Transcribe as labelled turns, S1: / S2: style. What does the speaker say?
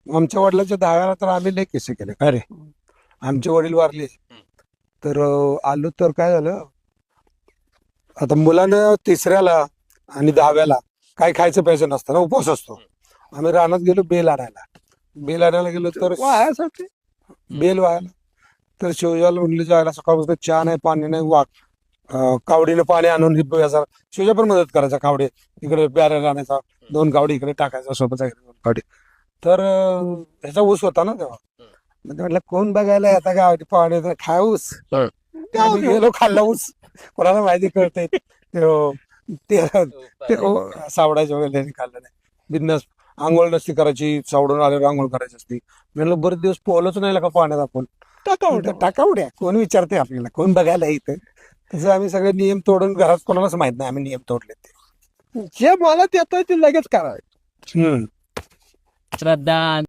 S1: आमच्या वडिलांच्या दहाव्याला तर आम्ही लय किस्से केले. काय रे, आमचे वडील वारले तर आलो तर काय झालं, आता मुलानं तिसऱ्याला आणि दहाव्याला काय खायचं प्यायचं नसतं ना, उपवास असतो. आम्ही रानात गेलो बेल आणायला गेलो तर
S2: वायासाठी
S1: बेल व्हायला. तर शिवजाला म्हणले जायला सकाळपासून चहा नाही पाणी नाही, कावडीनं पाणी आणून शिवजा पण मदत करायचा. कावडे इकडे बॅरल आणायचा, 2 कावडी इकडे टाकायचा सोबत 2 कावडी. तर ह्याचा ऊस होता ना तेव्हा. मग म्हटलं कोण बघायला येता गावात पाणी खाय ऊस. आम्ही गेलो खाल्ला ऊस. कोणाला माहिती कळतंय ते सावडायचे वगैरे त्यांनी खाल्लं नाही. बिनधास्त आंघोळ नसती करायची, सावडून आल्यावर आंघोळ करायची असती. म्हणलं बरेच दिवस पोहलोच नाही का पाण्यात आपण. टाकावड्या कोण विचारते आपल्याला, कोण बघायला येतं. तसं आम्ही सगळे नियम तोडून घरात कोणालाच माहित नाही आम्ही नियम तोडले ते.
S2: जे मला येतोय ते लगेच करायचं.
S1: हम्म.
S3: श्रद्धा